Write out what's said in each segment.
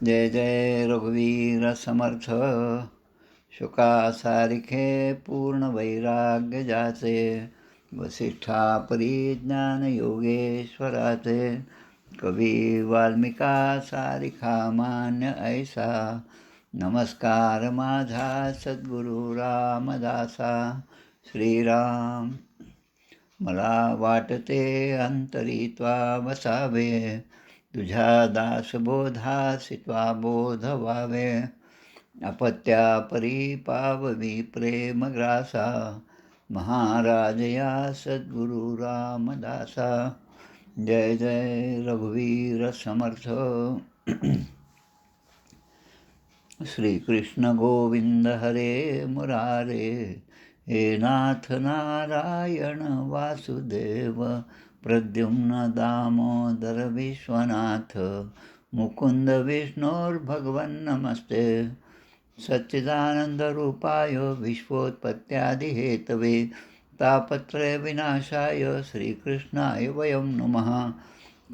जय जय रघुवीर समर्थ. शुकासारिखे पूर्ण वैराग्य जाचे, वसिष्ठा परिज्ञान योगेश्वराचे. कवी वाल्मिका सारिखा मान्य ऐसा, नमस्कार माझा सद्गुरु रामदासा. श्रीराम मला वाटते अंतरी त्वा वसावे, तुझ्या दासबोधासी त्वा बोध व्हावे. अपत्यापरी पाववी प्रेमग्रासा, महाराज या सद्गुरु रामदासा. जय जय रघुवीर समर्थ. श्रीकृष्ण गोविंद हरे मुरारे, हे नाथ नारायण वासुदेव. प्रद्युम्न दामोदर विश्वनाथ, मुकुंद विष्णोर्भगवन्नमस्ते. सच्चिदानन्दरूपाय विश्वोत्पत्त्यादिहेतवे, तापत्रय विनाशाय श्रीकृष्णाय वयं नमः.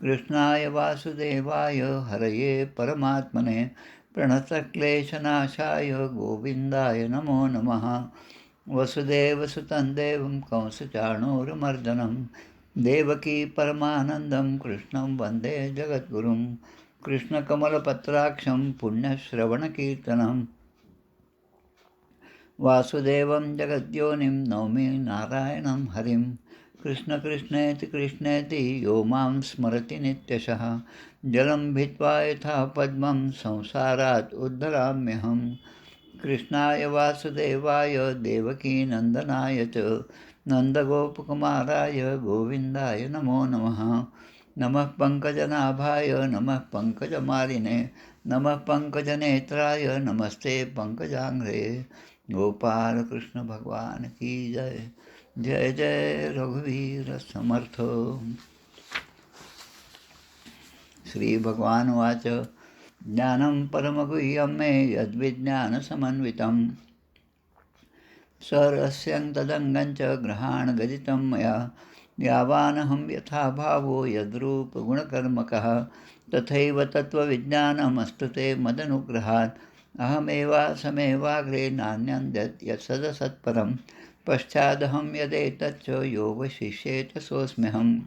कृष्णाय वासुदेवाय हरये परमात्मने, प्रणतक्लेशनाशाय गोविन्दाय नमो नमः. वसुदेवसुतं देवं कंसचाणूरमर्दनं, देवकी परमानन्दं कृष्णं वन्दे जगद्गुरुं. कृष्णकमलपत्राक्षं पुण्यश्रवणकीर्तनं, वासुदेवं जगद्योनिं नौमि नारायणं हरिं. कृष्ण कृष्णेति कृष्णेति यो मां स्मरति नित्यशः, जलं भित्त्वा यथा पद्मं संसारात् उद्धराम्यहं. कृष्णाय वासुदेवाय देवकीनन्दनाय च, नन्दगोपकुमाराय गोविन्दाय नमो नमः. नमः पङ्कजनाभाय नमः पङ्कजमालिने, नमः पङ्कजनेत्राय नमस्ते पङ्कजाङ्घ्रे. गोपाल कृष्ण भगवान की जय. जय जय रघुवीर समर्थ. श्री भगवान वाच, ज्ञानं परमगुह्यं मे यद्विज्ञानसमन्वितं, सरस्यं तदङ्गं च ग्रहाणगदितं मया. यावानहं यथा भावो यद्रूपगुणकर्मकः, तथैव तत्त्वविज्ञानमस्तु ते मदनुग्रहात्. अहमेवासमेवाग्रे नान्यं यत्सदसत्परं, पश्चादहं यदेतच्च योगशिष्येत सोऽस्म्यहम्.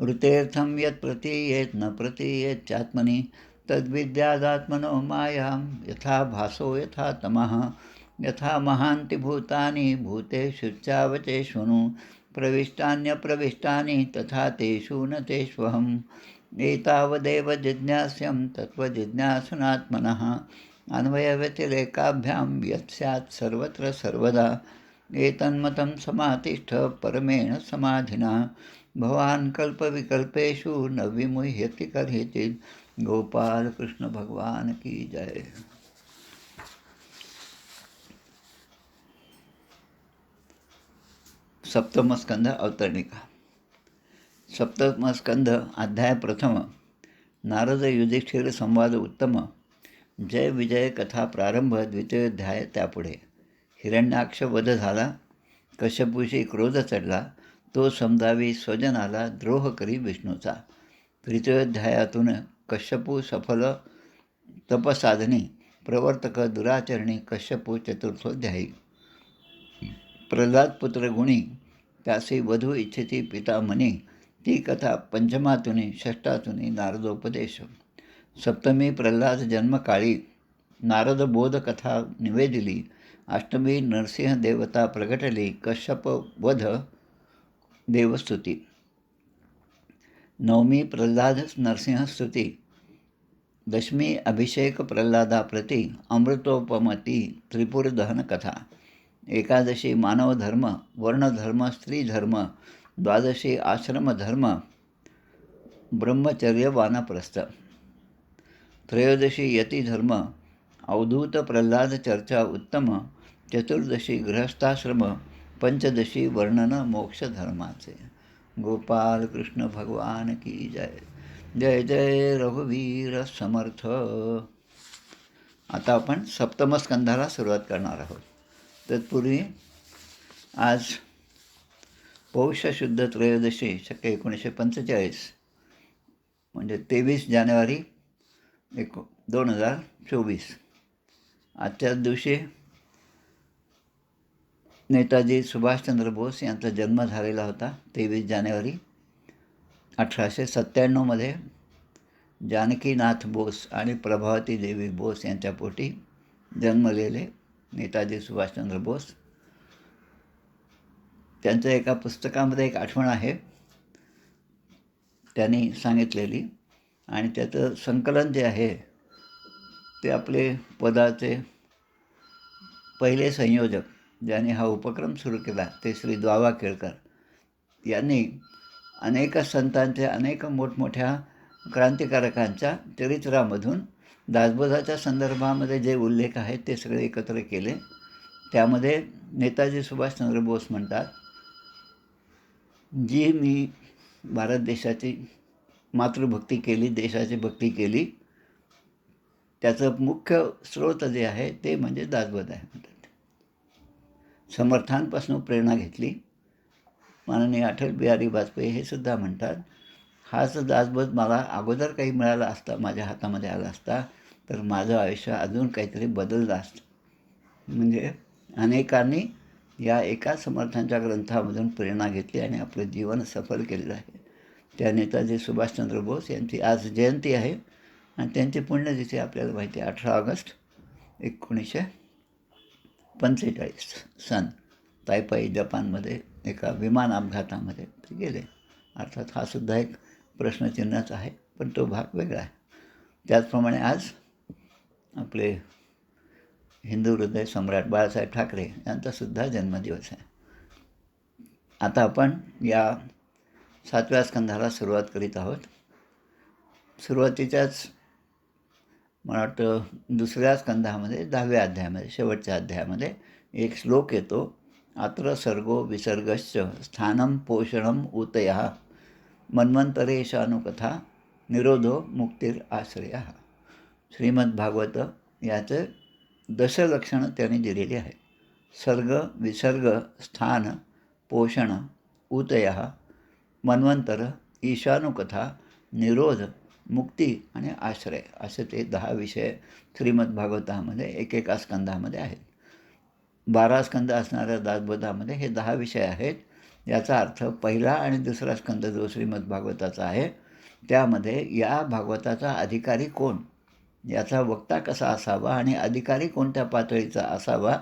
ऋतेर्थं यत् प्रतीयेत् न प्रतीयेच्चात्मनि, तद्विद्यादात्मनो मायां यथा भासो यथा तमः. यथा महान्ति भूतानि भूतेषु चावचेष्वनु, प्रविष्टान्यप्रविष्टानि तथा तेषु न तेष्वहम्. एतावदेव जिज्ञास्यं तत्त्वजिज्ञासनात्मनः, अन्वयव्यतिरेकाभ्यां यत् स्यात् सर्वत्र सर्वदा. एतन्मतं समातिष्ठ परमेण समाधिना, भवान् कल्पविकल्पेषु न विमुह्यति कदाचित्. गोपाल कृष्ण भगवान की जय. सप्तमस्कंध अवतरणिका. सप्तमस्कंध अध्याय प्रथम. नारद युधिष्ठिर संवाद उत्तम. जय विजय कथा प्रारंभ. द्वितीयोध्याय त्यापुढे. हिरण्याक्ष वध झाला. कश्यपूशी क्रोध चढला. तो समजावी स्वजनाला द्रोह करी विष्णूचा. तृतीयोध्यायातून कश्यपू सफल तपसाधनी, प्रवर्तक दुराचरणी कश्यपू चतुर्थोध्यायी. प्रल्हाद पुत्र गुणी, त्यासी वधू इच्छिती पिता मनी, ती कथा पंचमातुनी षष्टातुनी नारदोपदेश. सप्तमी प्रल्हाद जन्मकाळी नारद बोध कथा निवेदिली. अष्टमी नरसिंह देवता प्रगटली. कश्यप वध देवस्तुती. नवमी प्रल्हाद नरसिंह स्तुती. दशमी अभिषेक प्रल्हादाप्रती अमृतोपमती त्रिपुर दहन कथा. एकादशी मानवधर्म वर्णधर्म स्त्रीधर्म. द्वादशी आश्रमधर्म ब्रह्मचर्य वानप्रस्थ. त्रयोदशी यतिधर्म अवधूत प्रल्हाद चर्चा उत्तम. चतुर्दशी गृहस्थाश्रम. पंचदशी वर्णन मोक्षधर्माचे. गोपाल कृष्ण भगवान की जय. जय जय रघुवीर समर्थ. आता आपण सप्तमस्कंधाला सुरुवात करणार आहोत. तत्पूर्वी आज पौष शुद्ध त्रयोदशी शके 1945 म्हणजे 23 जानेवारी 2024. आजच्याच दिवशी नेताजी सुभाषचंद्र बोस यांचा जन्म झालेला होता. 23 जानेवारी 1897मध्ये जानकीनाथ बोस आणि प्रभावती देवी बोस यांच्या पोटी जन्मलेले नेताजी सुभाषचंद्र बोस. त्यांच्या एका पुस्तकामध्ये एक आठवण आहे त्यांनी सांगितलेली, आणि त्याचं संकलन जे आहे ते आपले पदाचे पहिले संयोजक ज्यांनी हा उपक्रम सुरू केला ते श्री द्वावा केळकर यांनी अनेक संतांच्या, अनेक मोठमोठ्या क्रांतिकारकांच्या चरित्रामधून दासबोधाच्या संदर्भामध्ये जे उल्लेख आहेत ते सगळे एकत्र केले. त्यामध्ये नेताजी सुभाषचंद्र बोस म्हणतात, जी मी भारत देशाची मातृभक्ती केली, देशाची भक्ती केली, त्याचं मुख्य स्रोत जे आहे ते म्हणजे दासबोध आहे म्हणतात. समर्थांपासून प्रेरणा घेतली. माननीय अटल बिहारी वाजपेयी हे सुद्धा म्हणतात, हाच दासबोध मला अगोदर काही मिळाला असता, माझ्या हातामध्ये आला असता, तर माझं आयुष्य अजून काहीतरी बदललं असतं. म्हणजे अनेकांनी या एका समर्थांच्या ग्रंथामधून प्रेरणा घेतली आणि आपलं जीवन सफल केलेलं आहे. त्या नेताजी सुभाषचंद्र बोस यांची आज जयंती आहे आणि त्यांची पुण्यतिथी आपल्याला माहिती आहे 18 ऑगस्ट 1945 सन. तायपाई जपानमध्ये एका विमान अपघातामध्ये ते गेले. अर्थात हा सुद्धा एक प्रश्नचिन्हच आहे, पण तो भाग वेगळा आहे. त्याचप्रमाणे आज आपले हिंदू हृदय सम्राट बाळासाहेब ठाकरे यांचासुद्धा जन्मदिवस आहे. आता आपण या 7व्या स्कंधाला सुरुवात करीत आहोत. सुरुवातीच्याच मला वाटतं 2ऱ्या स्कंधामध्ये 10व्या अध्यायामध्ये शेवटच्या अध्यायामध्ये एक श्लोक येतो, अत्र सर्गो विसर्गश्च स्थानं पोषणम ऊतयः मन्वंतरेशानुकथा निरोधो मुक्तीर आश्रयः. श्रीमद्भागवत याचं दशलक्षणं त्यांनी दिलेली आहे. सर्ग, विसर्ग, स्थान, पोषण, ऊतयः, मन्वंतर, ईशानुकथा, निरोध, मुक्ती आणि आश्रय असे ते 10 विषय श्रीमद्भागवतामध्ये एकेका स्कंधामध्ये आहेत. 12 स्कंद असणाऱ्या दासबोधामध्ये हे 10 विषय आहेत. याचा अर्थ पहिला आणि दुसरा स्कंद जो श्रीमद्भागवताचा आहे त्यामध्ये या भागवताचा अधिकारी कोण, याचा वक्ता कसा असावा आणि अधिकारी कोणत्या पातळीचा असावा,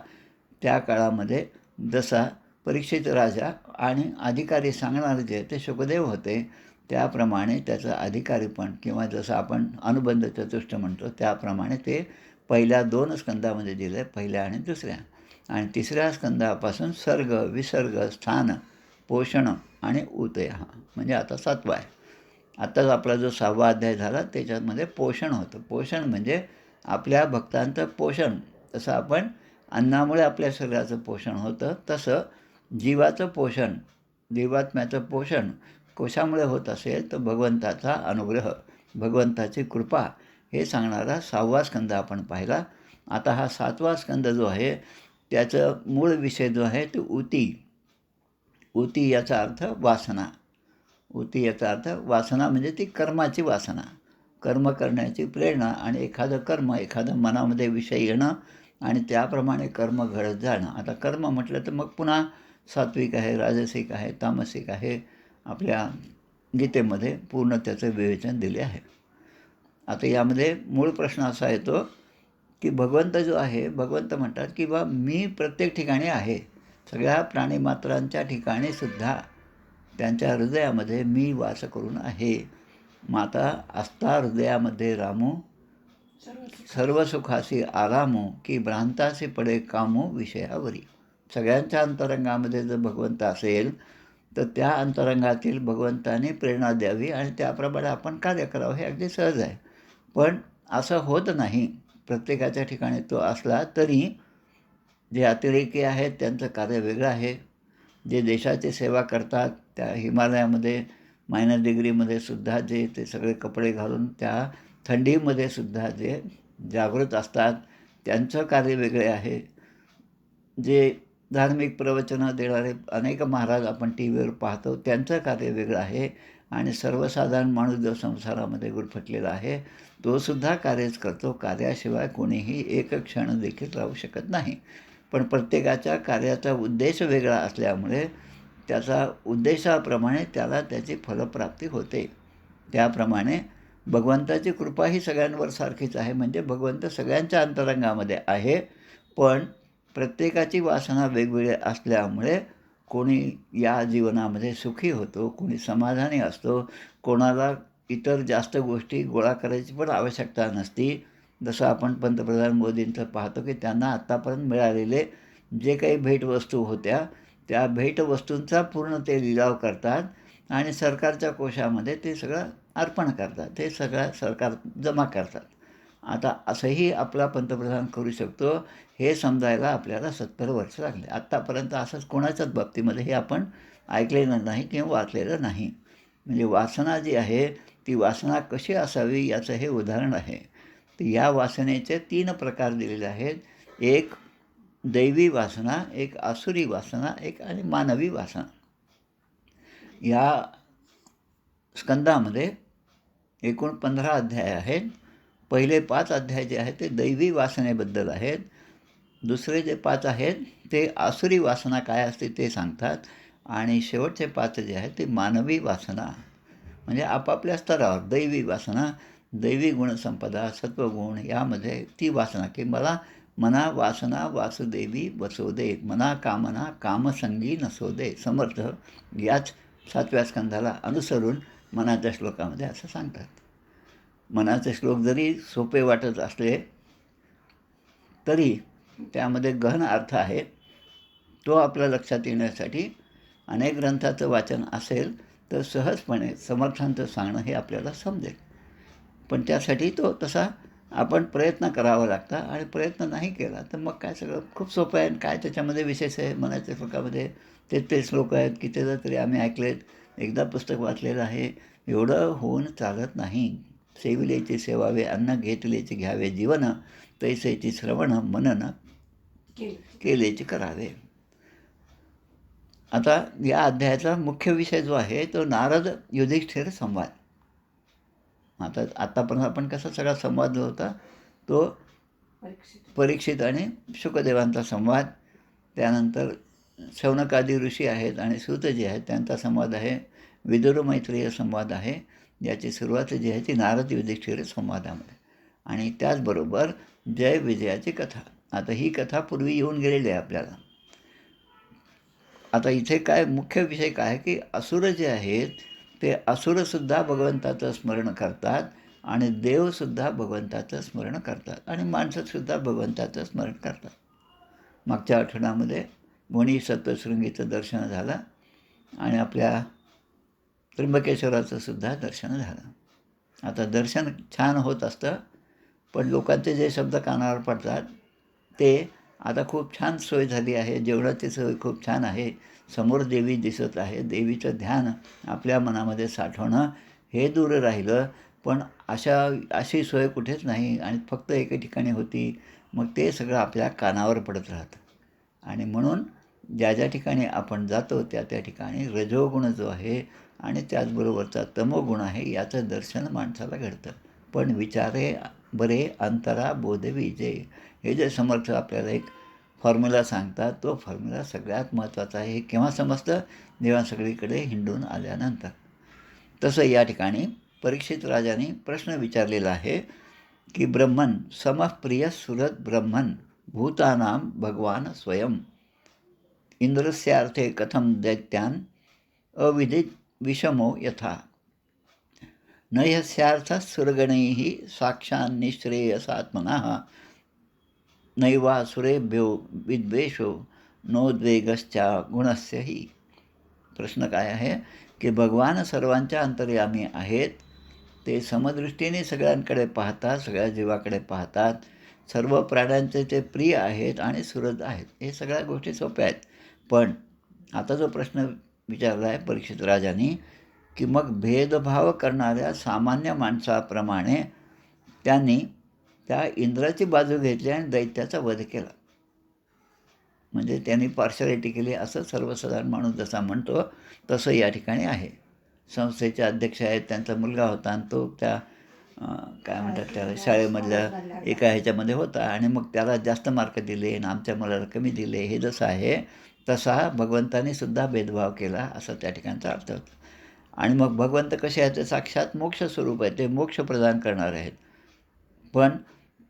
त्या काळामध्ये जसा परीक्षित राजा आणि अधिकारी सांगणारे जे ते शुकदेव होते, त्याप्रमाणे त्याचं अधिकारी पण किंवा जसं आपण अनुबंध चतुष्ट म्हणतो त्याप्रमाणे ते पहिल्या 2 स्कंदामध्ये दिले, पहिल्या आणि दुसऱ्या. आणि 3ऱ्या स्कंदापासून सर्ग, विसर्ग, स्थान, पोषण आणि ऊतय म्हणजे आता 7वा आहे. आत्ताच आपला जो 6वा अध्याय झाला त्याच्यामध्ये पोषण होतं. पोषण म्हणजे आपल्या भक्तांचं पोषण. तसं आपण अन्नामुळे आपल्या शरीराचं पोषण होतं, तसं जीवाचं पोषण, जीवात्म्याचं पोषण कशामुळे होत असेल तर भगवंताचा अनुग्रह, भगवंताची कृपा हे सांगणारा 6वा स्कंद आपण पाहिला. आता हा 7वा स्कंद जो आहे त्याचं मूळ विषय जो आहे तो ऊती. ऊती याचा अर्थ वासना. ऊती याचा अर्थ वासना म्हणजे ती कर्माची वासना, कर्म करण्याची प्रेरणा आणि एखादं कर्म, एखादं मनामध्ये विषय येणं आणि त्याप्रमाणे कर्म घडत जाणं. आता कर्म म्हटलं तर मग पुन्हा सात्विक आहे, राजसिक आहे, तामसिक आहे. आपल्या गीतेमध्ये पूर्ण त्याचं विवेचन दिले आहे. आता यामध्ये मूळ प्रश्न असा येतो की भगवंत जो आहे, भगवंत म्हणतात की बा मी प्रत्येक ठिकाणी आहे, सगळ्या प्राणीमात्रांच्या ठिकाणीसुद्धा त्यांच्या हृदयामध्ये मी वास करून आहे. माता असता हृदयामध्ये रामू सर्व सुखासी आरामू की भ्रांतासी पडे कामू विषयावरी. सगळ्यांच्या अंतरंगामध्ये जर भगवंत असेल तर त्या अंतरंगातील भगवंताने प्रेरणा द्यावी आणि त्याप्रमाणे आपण कार्य करावं, हे अगदी सहज आहे. पण असं होत नाही. प्रत्येकाच्या ठिकाणी तो असला तरी जे अतिरेकी आहेत त्यांचं कार्य वेगळं आहे. जे देशाची सेवा करतात, त्या हिमालयामध्ये -डिग्रीमध्ये सुद्धा जे ते सगळे कपडे घालून त्या थंडीमध्ये सुद्धा जे जागृत असतात त्यांचं कार्य वेगळे आहे. जे धार्मिक प्रवचनं देणारे अनेक महाराज आपण टी व्हीवर पाहतो त्यांचं कार्य वेगळं आहे. आणि सर्वसाधारण माणूस जो संसारामध्ये गुरफटलेला आहे तो सुद्धा कार्यच करतो. कार्याशिवाय कोणीही एक क्षण देखील राहू शकत नाही. पण प्रत्येकाच्या कार्याचा उद्देश वेगळा असल्यामुळे त्याचा उद्देशाप्रमाणे त्याला त्याची फलप्राप्ती होते. त्याप्रमाणे भगवंताची कृपा ही सगळ्यांवर सारखीच आहे. म्हणजे भगवंत सगळ्यांच्या अंतरंगामध्ये आहे, पण प्रत्येकाची वासना वेगवेगळी असल्यामुळे कोणी या जीवनामध्ये सुखी होतो, कोणी समाधानी असतो, कोणाला इतर जास्त गोष्टी गोळा करायची पण आवश्यकता नसती. जसं आपण पंतप्रधान मोदींचं पाहतो की त्यांना आत्तापर्यंत मिळालेले जे काही भेटवस्तू होत्या त्या भेटवस्तूंचा पूर्ण ते लिलाव करतात आणि सरकारच्या कोशामध्ये ते सगळं अर्पण करतात. ते सगळं सरकार जमा करतात. आता असंही आपला पंतप्रधान करू शकतो हे समजायला आपल्याला 70 वर्ष लागले. आत्तापर्यंत असंच कोणाच्याच बाबतीमध्ये हे आपण ऐकलेलं नाही किंवा वाचलेलं नाही. म्हणजे वासना जी आहे ती वासना कशी असावी याचं हे उदाहरण आहे. तर या वासनेचे 3 प्रकार दिलेले आहेत. एक दैवी वासना, एक आसुरी वासना, एक आणि मानवी वासना. या स्कंदामध्ये एकूण 15 अध्याय आहेत. पहिले 5 अध्याय जे आहेत ते दैवी वासनेबद्दल आहेत. दुसरे जे 5 आहेत ते आसुरी वासना काय असते ते सांगतात आणि शेवटचे 5 जे आहेत ते मानवी वासना म्हणजे आपापल्या स्तरावर दैवी वासना, दैवी गुणसंपदा, सत्वगुण यामध्ये ती वासना की मला मना वासना वासुदेवी बसो दे, मना कामना कामसंगी नसो दे. समर्थ याच 7व्या स्कंधाला अनुसरून मनाच्या श्लोकामध्ये असं सांगतात. मनाचे श्लोक जरी सोपे वाटत असले तरी त्यामध्ये गहन अर्थ आहे. तो आपल्या लक्षात येण्यासाठी अनेक ग्रंथाचं वाचन असेल तर सहजपणे समर्थांचं सांगणं हे आपल्याला समजेल. पण त्यासाठी तो तसा आपण प्रयत्न करावा लागता आणि प्रयत्न नाही केला तर मग काय सगळं खूप सोपं आहे. काय त्याच्यामध्ये विशेष आहे. मनाच्या श्लोकामध्ये ते श्लोक आहेत की त्याचं तरी आम्ही ऐकलेत, एकदा पुस्तक वाचलेलं आहे. एवढं होऊन चालत नाही. सेविलेचे सेवावे, अन्न घेतलेचे घ्यावे जीवन, तैसेची श्रवण मनन केलेचे करावे. आता या अध्यायाचा मुख्य विषय जो आहे तो नारद युधिष्ठिर संवाद. आतापर्यंत आपण कसा सगळा संवाद जो होता तो परीक्षित आणि शुकदेवांचा संवाद, त्यानंतर शौनकादी ऋषी आहेत आणि सूत जे आहेत त्यांचा संवाद आहे, विदुर मैत्रेय संवाद आहे. याची सुरुवात जी आहे ती नारद युधिष्ठिर संवादामध्ये आणि त्याचबरोबर जय विजयाची कथा. आता ही कथा पूर्वी येऊन गेलेली आहे आपल्याला. आता इथे काय मुख्य विषय काय आहे की असुर जे आहेत ते असुरसुद्धा भगवंताचं स्मरण करतात आणि देवसुद्धा भगवंताचं स्मरण करतात आणि माणसंसुद्धा भगवंताचं स्मरण करतात. मागच्या आठवड्यामध्ये मुनी सप्तशृंगीचं दर्शन झालं आणि आपल्या त्र्यंबकेश्वराचं सुद्धा दर्शन झालं. आता दर्शन छान होत असतं पण लोकांचे जे शब्द कानावर पडतात ते आता खूप छान सोय झाली आहे. जेवणाची सोय खूप छान आहे. समोर देवी दिसत आहे. देवीचं ध्यान आपल्या मनामध्ये साठवणं हे दूर राहिलं. पण अशी सोय कुठेच नाही आणि फक्त एके ठिकाणी होती. मग ते सगळं आपल्या कानावर पडत राहतं आणि म्हणून ज्या ज्या ठिकाणी आपण जातो त्या ठिकाणी रजोगुण जो आहे आणि त्याचबरोबरचा तमोगुण आहे याचं दर्शन माणसाला घडतं. पण विचारे बरे अंतरा बोध विजे हे जे समर्थ आपल्याला एक फॉर्म्युला सांगतात तो फॉर्म्युला सगळ्यात महत्त्वाचा आहे. हे केव्हा समजतं? जेव्हा सगळीकडे हिंडून आल्यानंतर. तसं या ठिकाणी परीक्षित राजाने प्रश्न विचारलेला आहे की ब्रह्मन समप्रिय सुरत ब्रह्मन भूतानां भगवान स्वयं इंद्रस्यार्थे कथम दैत्यान अविदित विषमो यथा न यस्यार्थः सुरगणैः साक्षान्निःश्रेयसात्मनः नैवासुरेभ्यो विद्वेषो नोद्वेगश्चा गुणस्य ही. प्रश्न काय आहे की भगवान सर्वांच्या अंतर्यामी आहेत. ते समदृष्टीने सगळ्यांकडे पाहतात, सगळ्या जीवाकडे पाहतात. सर्व प्राण्यांचे ते प्रिय आहेत आणि सुरत आहेत. हे सगळ्या गोष्टी सोप्या आहेत. पण आता जो प्रश्न विचारला आहे परीक्षित राजांनी की मग भेदभाव करणाऱ्या सामान्य माणसाप्रमाणे त्यांनी त्या इंद्राची बाजू घेतली आणि दैत्याचा वध केला. म्हणजे त्यांनी पार्शालिटी केली असं सर्वसाधारण माणूस जसा म्हणतो तसं या ठिकाणी आहे. संस्थेचे अध्यक्ष आहेत, त्यांचा मुलगा होता आणि तो त्या काय म्हणतात त्या शाळेमधल्या एका ह्याच्यामध्ये होता आणि मग त्याला जास्त मार्क दिले आणि आमच्या मुलाला कमी दिले. हे जसं आहे तसा भगवंताने सुद्धा भेदभाव केला असा त्या ठिकाणचा अर्थ होतो. आणि मग भगवंत कसे आहेत, ते साक्षात मोक्ष स्वरूप आहे, ते मोक्ष प्रदान करणारे आहेत. पण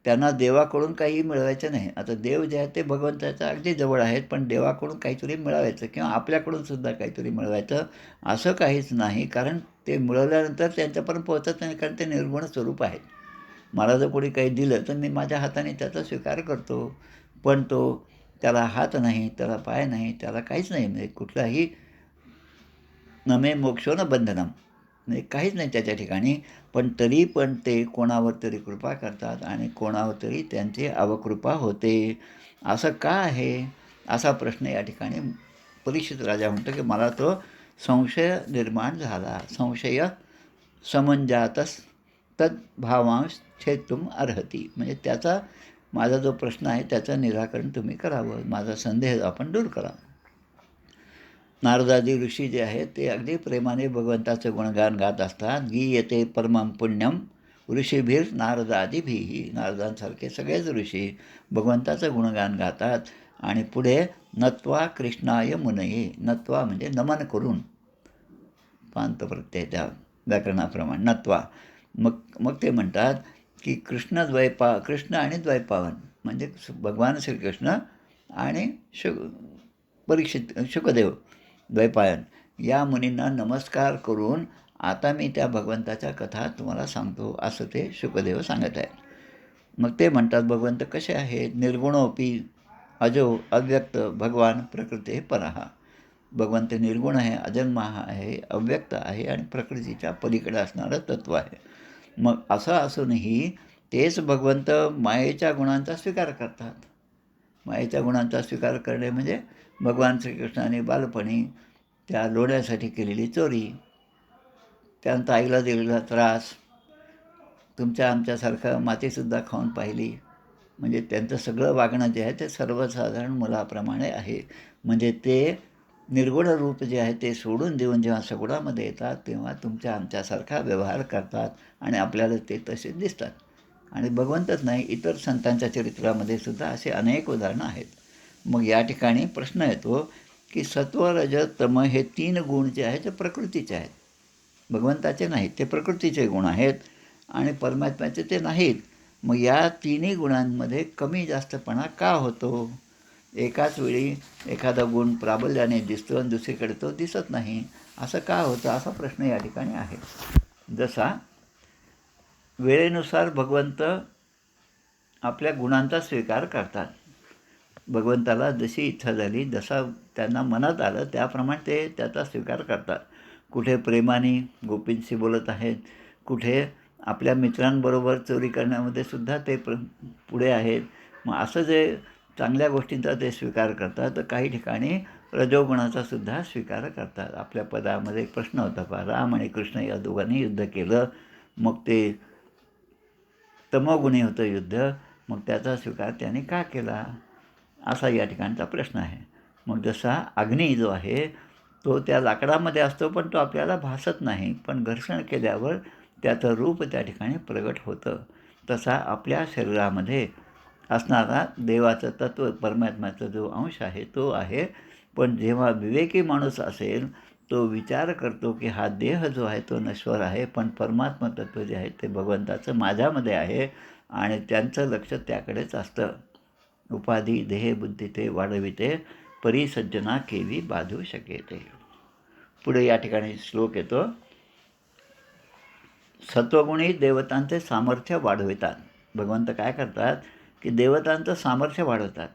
त्यांना देवाकडून काही मिळवायचं नाही. आता देव जे आहेत ते भगवंताच्या अगदी जवळ आहेत, पण देवाकडून काहीतरी मिळवायचं किंवा आपल्याकडून सुद्धा काहीतरी मिळवायचं असं काहीच नाही. कारण ते मिळवल्यानंतर त्यांच्यापर्यंत पोहोचत नाही, कारण ते निर्गुण स्वरूप आहेत. मला जर कोणी काही दिलं तर मी माझ्या हाताने त्याचा स्वीकार करतो. पण त्याला हात नाही, त्याला पाय नाही, त्याला काहीच नाही, म्हणजे कुठलाही न मे मोक्षो न बंधनम, म्हणजे काहीच नाही त्याच्या ठिकाणी. पण तरी पण ते कोणावर तरी कृपा करतात आणि कोणावर तरी त्यांची अवकृपा होते. असं का आहे असा प्रश्न या ठिकाणी परीक्षित राजा म्हणतो की मला तो संशय निर्माण झाला. संशय समंजातस तद्भावांश छेदुम अर्हती, म्हणजे त्याचा माझा जो प्रश्न आहे त्याचं निराकरण तुम्ही करावं, माझा संदेह आपण दूर करावा. नारदादी ऋषी जे आहेत ते अगदी प्रेमाने भगवंताचं गुणगान गात असतात. गीयते परमं पुण्यम ऋषीभिर नारदादिभिः, नारदांसारखे सगळेच ऋषी भगवंताचं गुणगान गातात. आणि पुढे नत्वा कृष्णाय मुनये, नत्वा म्हणजे नमन करून, पांत प्रत्यय त्या व्याकरणाप्रमाणे नत्वा. मग मग ते म्हणतात की कृष्ण आणि द्वैपावन म्हणजे भगवान श्रीकृष्ण आणि परीक्षित शुकदेव द्वैपायन या मुनींना नमस्कार करून आता मी त्या भगवंताच्या कथा तुम्हाला सांगतो, असं ते शुकदेव सांगत आहेत. मग ते म्हणतात भगवंत कसे आहेत, निर्गुणोपी अजो अव्यक्त भगवान प्रकृती परहा, भगवंत निर्गुण आहे, अजन्म आहे, अव्यक्त आहे आणि प्रकृतीच्या पलीकडे असणारं तत्त्व आहे. मग असं असूनही तेच भगवंत मायेच्या गुणांचा स्वीकार करतात. मायेच्या गुणांचा स्वीकार करणे म्हणजे भगवान श्रीकृष्णाने बालपणी त्या लोण्यासाठी केलेली चोरी, त्यांचा आईला दिलेला त्रास, तुमच्या आमच्यासारखं मातीसुद्धा खाऊन पाहिली, म्हणजे त्यांचं सगळं वागणं जे आहे ते सर्वसाधारण मुलाप्रमाणे आहे. म्हणजे ते निर्गुण रूप जे आहे ते सोडून देऊन जेव्हा सगुणामध्ये येतात तेव्हा तुमच्या आमच्यासारखा व्यवहार करतात आणि आपल्याला ते तसे दिसतात. आणि भगवंतच नाही, इतर संतांच्या चरित्रामध्ये सुद्धा असे अनेक उदाहरणं आहेत. मग या ठिकाणी प्रश्न येतो की सत्व रज तम हे 3 गुण जे आहेत ते प्रकृतीचे आहेत, भगवंताचे नाहीत, ते प्रकृतीचे गुण आहेत आणि परमात्म्याचे ते नाहीत. मग या तिन्ही गुणांमध्ये कमी जास्तपणा का होतो? एकाच वेळी एखादा गुण प्राबल्याने दिसतो आणि दुसरीकडे तो दिसत नाही, असं का होतं असा प्रश्न या ठिकाणी आहे. जसा वेळेनुसार भगवंत आपल्या गुणांचा स्वीकार करतात. भगवंताला जशी इच्छा झाली, जसा त्यांना मनात आलं त्याप्रमाणे ते त्याचा स्वीकार करतात. कुठे प्रेमाने गोपींशी बोलत आहेत, कुठे आपल्या मित्रांबरोबर चोरी करण्यामध्ये सुद्धा ते पुढे आहेत. मग असं जे चांगल्या गोष्टींचा ते स्वीकार करतात, तर काही ठिकाणी रजोगुणाचा सुद्धा स्वीकार करतात. आपल्या पदामध्ये एक प्रश्न होता पहा, राम आणि कृष्ण या दोघांनी युद्ध केलं, मग ते तमोगुणी होतं युद्ध, मग त्याचा स्वीकार त्याने का केला असा या ठिकाणचा प्रश्न आहे. मग जसा अग्नी जो आहे तो त्या लाकडामध्ये असतो, पण तो आपल्याला भासत नाही, पण घर्षण केल्यावर त्याचं रूप त्या ठिकाणी प्रगट होतं. तसा आपल्या शरीरामध्ये असणारा देवाचं तत्त्व, परमात्म्याचा जो अंश आहे तो आहे. पण जेव्हा विवेकी माणूस असेल तो विचार करतो की हा देह जो आहे तो नश्वर आहे, पण परमात्मा तत्त्व जे आहे ते भगवंताचं माझ्यामध्ये आहे आणि त्यांचं लक्ष त्याकडेच असतं. उपाधी देह बुद्धी ते वाढविते, परिसज्जना केवी बाधू शकेते. पुढे या ठिकाणी श्लोक येतो, सत्वगुणी देवतांचे सामर्थ्य वाढवितात. भगवंत काय करतात की देवतांचं सामर्थ्य वाढवतात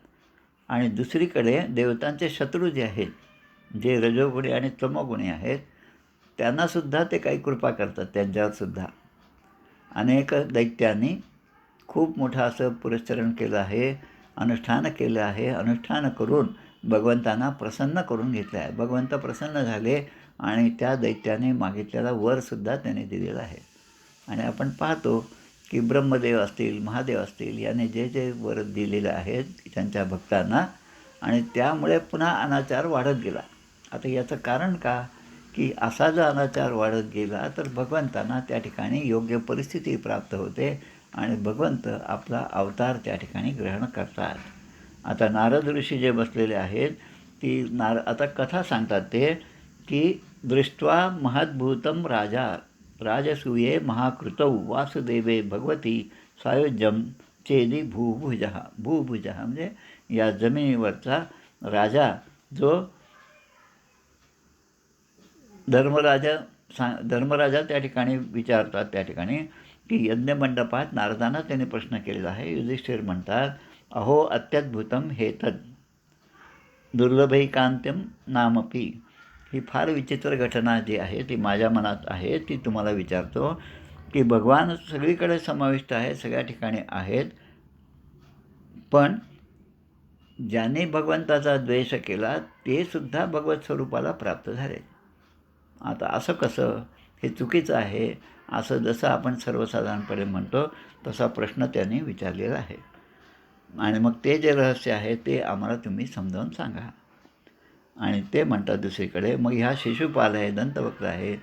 आणि दुसरीकडे देवतांचे शत्रू जे आहेत, जे रजोगुणी आणि तमोगुणी आहेत, त्यांनासुद्धा ते काही कृपा करतात. त्यांच्यावरसुद्धा अनेक दैत्यांनी खूप मोठं असं पुरस्चरण केलं आहे, अनुष्ठान केलं आहे. अनुष्ठान करून भगवंतांना प्रसन्न करून घेतलं आहे. भगवंत प्रसन्न झाले आणि त्या दैत्याने मागितलेला वरसुद्धा त्याने दिलेला आहे. आणि आपण पाहतो की ब्रह्मदेव असतील, महादेव असतील, याने जे जे वर दिलेले आहेत त्यांच्या भक्तांना, आणि त्यामुळे पुन्हा अनाचार वाढत गेला. आता याचं कारण का? की असा जर अनाचार वाढत गेला तर भगवंतांना त्या ठिकाणी योग्य परिस्थिती प्राप्त होते आणि भगवंत आपला अवतार त्या ठिकाणी ग्रहण करतात. आता नारद ऋषी जे बसलेले आहेत ती आता कथा सांगतात ते की दृष्ट्वा महद्भूतं राजा राजसूये महाकृतौ वासुदेवे भगवती सायुज्यम चेदी भूभुजः म्हणजे या जमिनीवरचा राजा जो धर्मराजा त्या ठिकाणी विचारतात त्या ठिकाणी की यज्ञमंडपात नारदांना त्याने प्रश्न केलेला आहे. युधिष्ठिर म्हणतात अहो अत्यद्भुतम हे तद दुर्लभैकांत्यम नामपी. ही फार विचित्र घटना जी आहे ती माझ्या मनात आहे ती तुम्हाला विचारतो की भगवान सगळीकडे समाविष्ट आहे, सगळ्या ठिकाणी आहेत, पण ज्याने भगवंताचा द्वेष केला ते सुद्धा भगवत स्वरूपाला प्राप्त झाले. आता असं कसं? हे चुकीचं आहे असं जसं आपण सर्वसाधारणपणे म्हणतो तसा प्रश्न त्यांनी विचारलेला आहे. आणि मग ते जे रहस्य आहे ते आम्हाला तुम्ही समजावून सांगा. आणि ते म्हणतात दुसरीकडे मग ह्या शिशुपाल आहे, दंतवक्र आहे,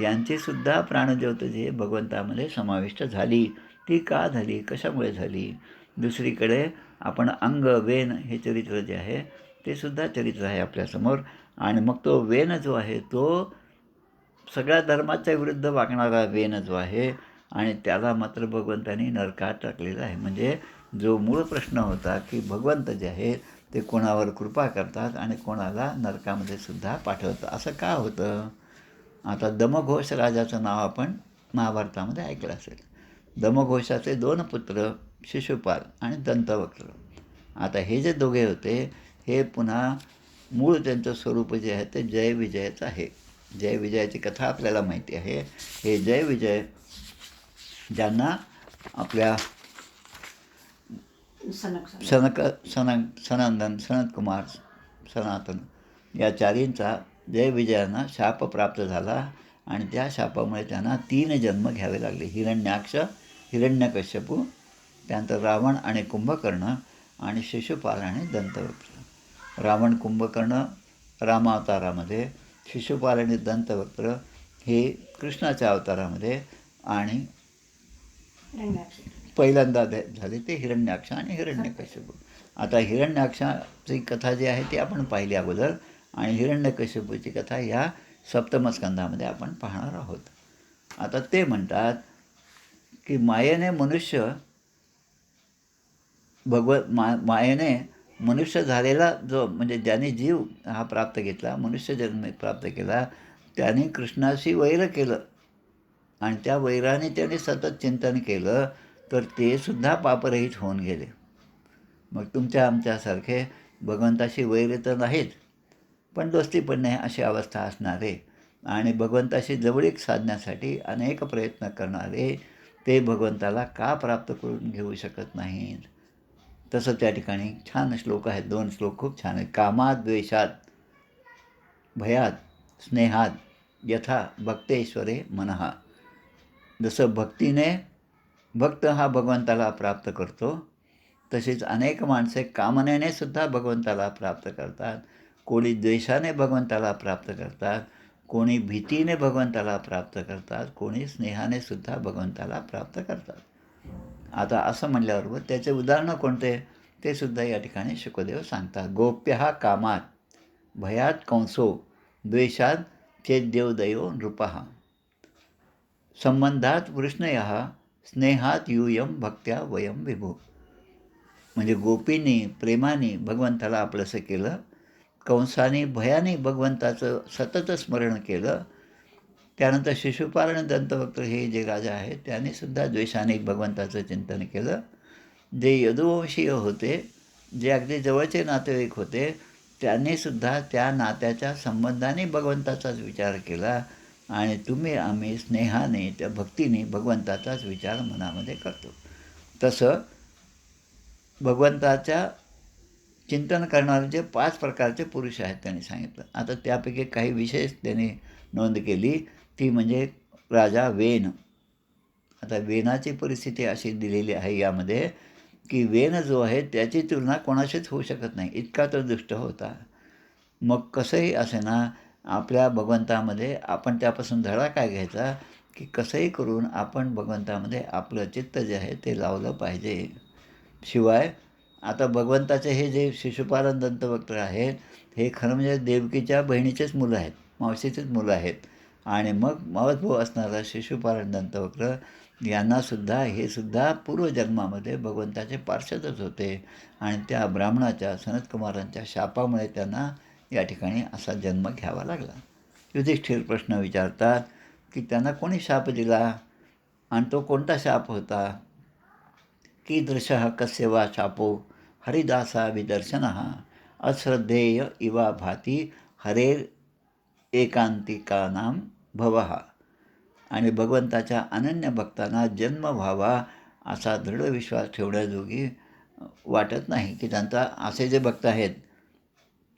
यांचीसुद्धा प्राणज्योत जी भगवंतामध्ये समाविष्ट झाली, ती का झाली, कशामुळे झाली? दुसरीकडे आपण अंग वेन हे चरित्र जे आहे ते सुद्धा चरित्र आहे आपल्यासमोर. आणि मग तो वेन जो आहे तो सगळ्या धर्माच्या विरुद्ध वागणारा वेन जो आहे आणि त्याला मात्र भगवंतांनी नरकात टाकलेला आहे. म्हणजे जो मूळ प्रश्न होता की भगवंत जे आहे ते कोणावर कृपा करतात आणि कोणाला नरकामध्ये सुद्धा पाठवतात, असं का होतं? आता दमघोष राजाचं नाव आपण महाभारतामध्ये ऐकलं असेल. दमघोषाचे 2 पुत्र शिशुपाल आणि दंतवक्र. आता हे जे दोघे होते हे पुन्हा मूळ त्यांचं स्वरूप जे आहे ते जय विजयाचं आहे. जय विजयाची कथा आपल्याला माहिती आहे. हे जय विजय ज्यांना आपल्या सनतकुमार सनातन या चारींचा जय विजयांना शाप प्राप्त झाला आणि त्या शापामुळे त्यांना 3 जन्म घ्यावे लागले. हिरण्याक्ष, हिरण्यकश्यपू, त्यानंतर रावण आणि कुंभकर्ण आणि शिशुपाल आणि दंतवक्र. रावण कुंभकर्ण रामावतारामध्ये, शिशुपाल आणि दंतवक्र हे कृष्णाच्या अवतारामध्ये आणि पहिल्यांदा झाले ते हिरण्याक्ष आणि हिरण्यकश्यपू. आता हिरण्याक्षाची कथा जी आहे ती आपण पाहिली अगोदर आणि हिरण्यकश्यपूची कथा ह्या सप्तमस्कंदामध्ये आपण पाहणार आहोत. आता ते म्हणतात की मायेने मनुष्य झालेला जो म्हणजे ज्याने जीव हा प्राप्त घेतला, मनुष्य जन्म प्राप्त केला, त्याने कृष्णाशी वैर केलं आणि त्या वैराने त्याने सतत चिंतन केलं तर ते सुद्धा पापरहित होऊन गेले. मग तुमच्या आमच्यासारखे भगवंताशी वैर तर नाहीत पण दोस्ती पण नाही अशी अवस्था असणारे आणि भगवंताशी जवळीक साधण्यासाठी अनेक प्रयत्न करणारे ते भगवंताला का प्राप्त करून घेऊ शकत नाहीत? तसं त्या ठिकाणी छान श्लोक आहेत, 2 श्लोक खूप छान आहेत. कामात द्वेषात भयात स्नेहात यथा भक्तेश्वरे मनः. जसं भक्त हा भगवंताला प्राप्त करतो तसेच अनेक माणसे कामनेने सुद्धा भगवंताला प्राप्त करतात. कोणी द्वेषाने भगवंताला प्राप्त करतात, कोणी भीतीने भगवंताला प्राप्त करतात, कोणी स्नेहाने सुद्धा भगवंताला प्राप्त करतात. आता असं म्हटल्याबरोबर त्याचे उदाहरणं कोणते ते सुद्धा या ठिकाणी शुकदेव सांगतात. गोप्य कामात भयात कंसो द्वेषात चेद्देवदयो नृपः संबंधात वृष्णयः स्नेहात यूयम भक्त्या वयम विभू. म्हणजे गोपींनी प्रेमाने भगवंताला आपलंसं केलं, कंसाने भयाने भगवंताचं सतत स्मरण केलं. त्यानंतर शिशुपाल आणि दंतवक्र हे जे राजा आहेत त्यांनी सुद्धा द्वेषाने भगवंताचं चिंतन केलं. जे यदुवंशीय होते, जे अगदी जवळचे नातेवाईक होते, त्यांनीसुद्धा त्या नात्याच्या संबंधाने भगवंताचाच विचार केला आणि तुम्ही आम्ही स्नेहाने त्या भक्तीने भगवंताचाच विचार मनामध्ये करतो. तसं भगवंताच्या चिंतन करणारे जे 5 प्रकारचे पुरुष आहेत त्यांनी सांगितलं. आता त्यापैकी काही विशेष त्यांनी नोंद केली ती म्हणजे राजा वेन. आता वेनाची परिस्थिती अशी दिलेली आहे यामध्ये की वेन जो आहे त्याची तुलना कोणाशीच होऊ शकत नाही, इतका तो दुष्ट होता. मग कसंही असेना आपल्या भगवंतामध्ये आपण त्यापासून धडा काय घ्यायचा की कसंही करून आपण भगवंतामध्ये आपलं चित्त जे आहे ते लावलं पाहिजे. शिवाय आता भगवंताचे हे जे शिशुपालन दंतवक्र आहेत, हे खरं म्हणजे देवकीच्या बहिणीचेच मुलं आहेत, मावशीचेच मुलं आहेत. आणि मग मावसभाऊ असणारा शिशुपालन दंतवक्र यांनासुद्धा हे सुद्धा पूर्वजन्मामध्ये भगवंताचे पार्षदच होते आणि त्या ब्राह्मणाच्या सनतकुमारांच्या शापामुळे त्यांना या ठिकाणी असा जन्म घ्यावा लागला. युधिष्ठिर प्रश्न विचारतात की त्यांना कोणी शाप दिला आणि तो कोणता शाप होता? कीदृशः कस्य वा शापो हरिदासाभिदर्शनः अश्रद्धेय इवा भाती हरेर एकांतिकानां भवः. आणि भगवंताच्या अनन्य भक्तांना जन्म व्हावा असा दृढ विश्वास ठेवण्याजोगी वाटत नाही की त्यांचा असे जे भक्त आहेत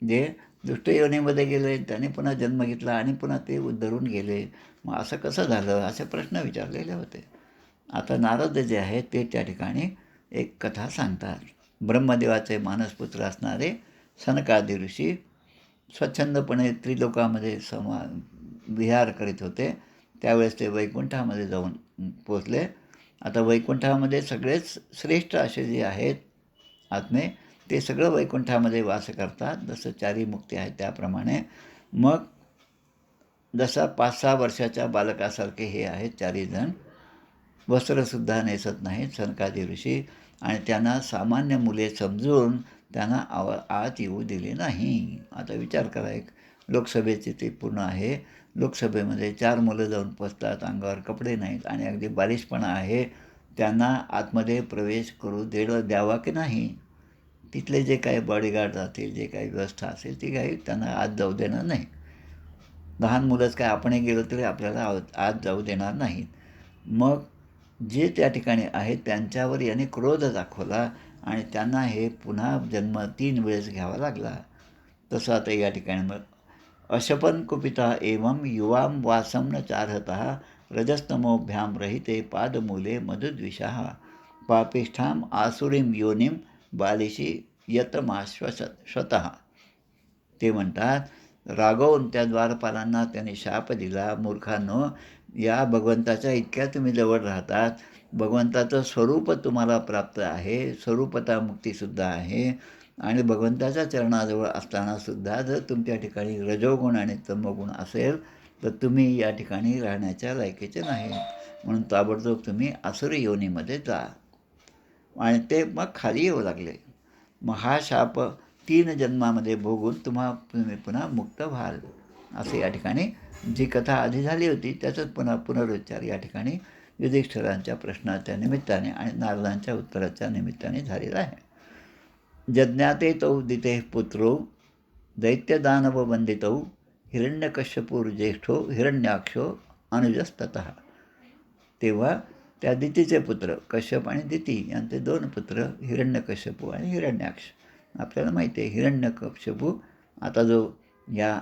जे दुष्ट योनीमध्ये गेले, त्याने पुन्हा जन्म घेतला आणि पुन्हा ते उद्धरून गेले, मग असं कसं झालं, असे प्रश्न विचारलेले होते. आता नारद जे आहेत ते त्या ठिकाणी एक कथा सांगतात. ब्रह्मदेवाचे मानसपुत्र असणारे सनकादी ऋषी स्वच्छंदपणे त्रिलोकामध्ये विहार करीत होते. त्यावेळेस ते वैकुंठामध्ये जाऊन पोचले. आता वैकुंठामध्ये सगळेच श्रेष्ठ असे जे आहेत आत्मे, ते सगळं वैकुंठामध्ये वास करतात, जसं चारी मुक्ती आहेत त्याप्रमाणे. मग जसा 5-6 वर्षाच्या बालकासारखे हे आहेत चारीजण, वस्त्रसुद्धा नेसत नाहीत सनकादी ऋषी, आणि त्यांना सामान्य मुले समजून त्यांना आत येऊ दिले नाही. आता विचार करा, एक लोकसभेची ते पूर्ण आहे, लोकसभेमध्ये 4 मुलं जाऊन पोचतात, अंगावर कपडे नाहीत आणि अगदी बालिशपणा आहे, त्यांना आतमध्ये प्रवेश करू द्यावा की नाही? तिथले जे काही बॉडीगार्ड राहतील, जे काही व्यवस्था असेल ती काही त्यांना आत जाऊ देणार नाही. लहान मुलंच काय, आपणही गेलो तरी आपल्याला आत जाऊ देणार नाहीत. मग जे त्या ठिकाणी आहेत त्यांच्यावर याने क्रोध दाखवला आणि त्यांना हे पुन्हा जन्म 3 वेळेस घ्यावा लागला. तसं आता या ठिकाणी मग अशपन कुपिता एवं युवां वासं न चारहतः रजस्तमोभ्याम रहिते पादमूले मधुद्विषः पापिष्ठाम आसुरीं योनिं बालिशी यतमाश्वतः. ते म्हणतात, रागवून त्या द्वारपालांना त्याने शाप दिला, मूर्खांनो, या भगवंताच्या इतक्या तुम्ही जवळ राहतात, भगवंताचं स्वरूप तुम्हाला प्राप्त आहे, स्वरूपता मुक्तीसुद्धा आहे, आणि भगवंताच्या चरणाजवळ असतानासुद्धा जर तुमच्या ठिकाणी रजोगुण आणि तमोगुण असेल तर तुम्ही या ठिकाणी राहण्याच्या लायकीचे नाही, म्हणून ताबडतोब तुम्ही आसुरी योनीमध्ये जा. आणि ते मग खाली येऊ लागले. मग हा शाप 3 जन्मामध्ये भोगून तुम्ही पुन्हा मुक्त व्हाल, असं या ठिकाणी जी कथा आधी झाली होती त्याचाच पुनरुच्चार या ठिकाणी युधिष्ठिरांच्या प्रश्नाच्या निमित्ताने आणि नारदांच्या उत्तराच्या निमित्ताने झालेला आहे. यज्ञाते तौ दिते पुत्रो दैत्यदानववंदितौ हिरण्यकश्यपूर्ज्येष्ठो हिरण्याक्षो अनुजस्ततः. तेव्हा त्या दितीचे पुत्र कश्यप आणि दिती यांचे 2 पुत्र हिरण्यकश्यपू आणि हिरण्याक्ष. आपल्याला माहिती आहे हिरण्यकश्यपू, आता जो या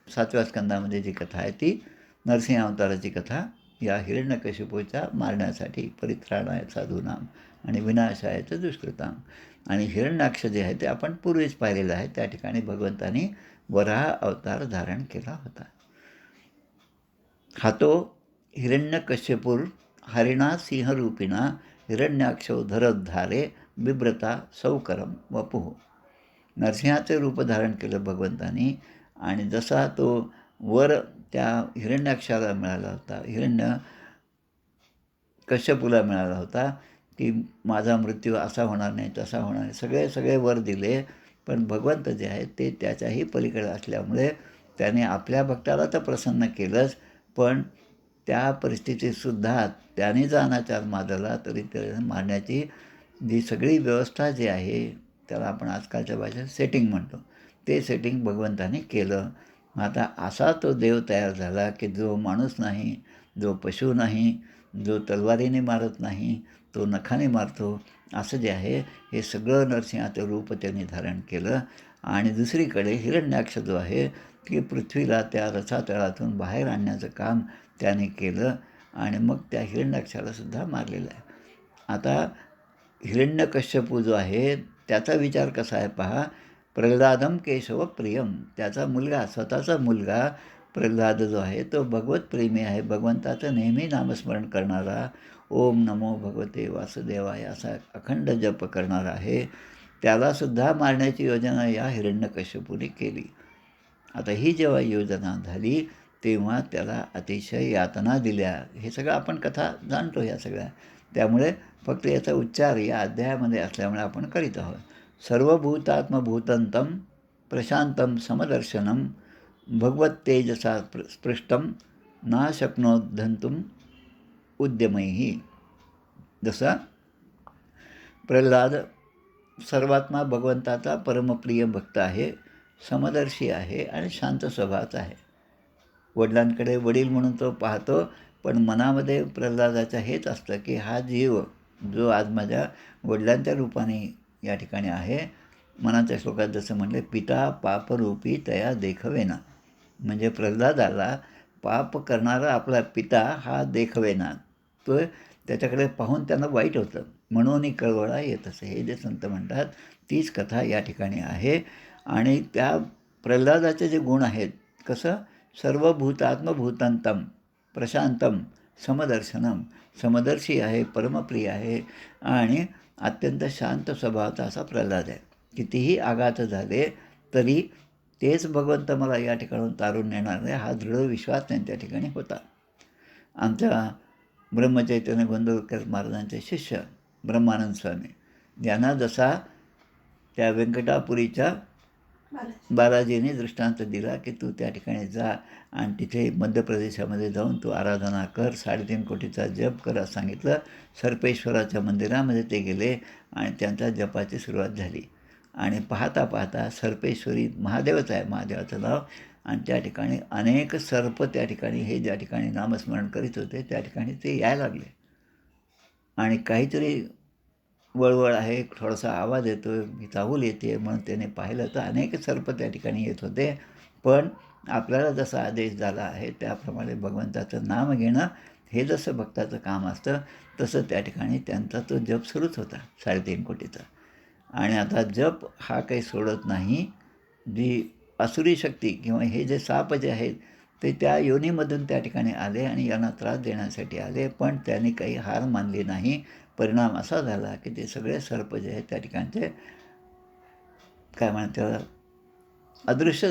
7व्या स्कंदामध्ये जी कथा आहे ती नरसिंह अवताराची कथा, या हिरण्यकश्यपूच्या मारण्यासाठी परित्राणाय साधूनाम आणि विनाशायचं दुष्कृताम. आणि हिरण्याक्ष जे आहे ते आपण पूर्वीच पाहिलेलं आहे, त्या ठिकाणी भगवंतानी वराह अवतार धारण केला होता. हा तो हिरण्यकश्यपूर हरिणा सिंहरूपिणा हिरण्याक्षो धरोद्धारे बिभ्रता सौकरम वपुः. नरसिंहाचे रूप धारण केलं भगवंतानी, आणि जसा तो वर त्या हिरण्याक्षाला मिळाला होता, कश्यपूला मिळाला होता की माझा मृत्यू असा होणार नाही, तसा होणार नाही, सगळे वर दिले, पण भगवंत जे आहेत ते त्याच्याही पलीकडे असल्यामुळे त्याने आपल्या भक्ताला तर प्रसन्न केलंच, पण त्या परिस्थितीतसुद्धा त्याने जर अनाचार माजला तरी त्याला मारण्याची जी सगळी व्यवस्था जी आहे, त्याला आपण आजकालच्या भाषेत सेटिंग म्हणतो, ते सेटिंग भगवंताने केलं. आता असा तो देव तयार झाला की जो माणूस नाही, जो पशु नाही, जो तलवारीने मारत नाही, तो नखाने मारतो, असं जे आहे हे सगळं नरसिंहाचं रूप त्यांनी धारण केलं. आणि दुसरीकडे हिरण्याक्ष जो आहे की पृथ्वीला त्या रसातळातून बाहेर आणण्याचं काम त्याने केलं, आणि मग त्या हिरण्याक्षालासुद्धा मारलेलं आहे. आता हिरण्यकश्यपू जो आहे त्याचा विचार कसा आहे पहा. प्रल्हादम केशव प्रियम, त्याचा मुलगा, स्वतःचा मुलगा प्रल्हाद जो आहे तो भगवत प्रेमी आहे, भगवंताचं नेहमी नामस्मरण करणारा, ओम नमो भगवते वासुदेवाय असा अखंड जप करणारा आहे. त्यालासुद्धा मारण्याची योजना या हिरण्यकश्यपूने केली. आता ही जेव्हा योजना झाली तेव्हा त्याला अतिशय यातना दिल्या. हे सगळं आपण कथा जाणतो ह्या सगळ्या. त्यामुळे फक्त याचा उच्चार या अध्यायामध्ये असल्यामुळे आपण करीत आहोत. सर्वभूतात्मभूतंतं प्रशांतं समदर्शनं भगवत तेजसा स्पृष्टं ना शक्नोद्धंतुम उद्यमैः. जसा प्रल्हाद सर्वात्मा भगवंताचा परमप्रिय भक्त आहे, समदर्शी आहे आणि शांत स्वभावाचा आहे. वडिलांकडे वडील म्हणून तो पाहतो, पण मनामध्ये प्रल्हादाचं हेच असतं की हा जीव जो आज माझ्या वडिलांच्या रूपाने या ठिकाणी आहे, मनाच्या श्लोकात जसं म्हणले, पिता पापरूपी तया देखवेना. म्हणजे प्रल्हादाला पाप करणारा आपला पिता हा देखवेना, तो त्याच्याकडे पाहून त्यांना वाईट होतं, म्हणून कळवळा येत असे. हे जे संत म्हणतात तीच कथा या ठिकाणी आहे. आणि त्या प्रल्हादाचे जे गुण आहेत, कसं सर्वभूतात्मभूतंतं प्रशांतं समदर्शनम, समदर्शी आहे, परमप्रिय आहे आणि अत्यंत शांत स्वभावाचा असा प्रल्हाद आहे. कितीही आघात झाले तरी तेच भगवंत मला या ठिकाणून तारून नेणार नाही, हा दृढ विश्वास त्यांच्या ठिकाणी होता. आमच्या ब्रह्मचैतन्य गोंदवलकर महाराजांचे शिष्य ब्रह्मानंद स्वामी यांना जसा त्या व्यंकटापुरीच्या बालाजीने दृष्टांत दिला की तू त्या ठिकाणी जा आणि तिथे मध्य प्रदेशामध्ये जाऊन तू आराधना कर, 3.5 कोटीचा जप कर असं सांगितलं. सर्पेश्वराच्या मंदिरामध्ये ते गेले आणि त्यांच्या जपाची सुरुवात झाली. आणि पाहता पाहता सर्पेश्वरी महादेवच आहे, महादेवाचं नाव, आणि त्या ठिकाणी अनेक सर्प त्या ठिकाणी हे ज्या ठिकाणी नामस्मरण करीत होते त्या ठिकाणी ते यायला लागले. आणि काहीतरी वळवळ आहे, थोडासा आवाज येतो, चाहूल येते म्हणून त्याने पाहिलं तर अनेक सर्प त्या ठिकाणी येत होते. पण आपल्याला जसा आदेश झाला आहे त्याप्रमाणे भगवंताचं नाम घेणं हे जसं भक्ताचं काम असतं तसं त्या ठिकाणी त्यांचा तो जप सुरूच होता 3.5 कोटीचा. आणि आता जप हा काही सोडत नाही. जी आसुरी शक्ती किंवा हे जे साप जे आहेत ते त्या योनीमधून त्या ठिकाणी आले आणि यांना त्रास देण्यासाठी आले, पण त्यांनी काही हार मानली नाही. परिणाम असा झाला की ते सगळे सर्प जे आहेत त्या ठिकाणचे काय म्हणतात अदृश्य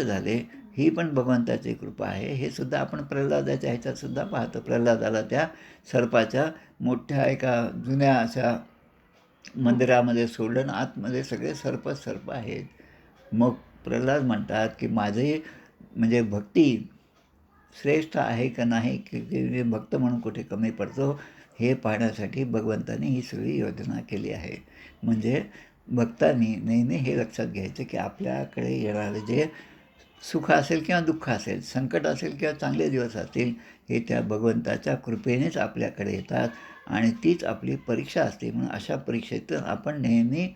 झाले. ही पण भगवंताची कृपा आहे. हे सुद्धा आपण प्रल्हादाच्या ह्याच्यातसुद्धा पाहतो. प्रल्हादाला त्या सर्पाच्या मोठ्या एका जुन्या अशा मंदिरामध्ये सोडलं आणि आतमध्ये सगळे सर्प आहेत. मग प्रल्हाद म्हणतात की माझे म्हणजे भक्ती श्रेष्ठ आहे का नाही, की भक्त म्हणून कुठे कमी पडतो हे पाहण्यासाठी भगवंताने ही सगळी योजना केली आहे. म्हणजे भक्तांनी नेहमी हे लक्षात घ्यायचं की आपल्याकडे येणारे जे सुख असेल किंवा दुःख असेल, संकट असेल किंवा चांगले दिवस असतील, हे त्या भगवंताच्या कृपेनेच आपल्याकडे येतात आणि तीच आपली परीक्षा असते. म्हणून अशा परीक्षेतून आपण नेहमी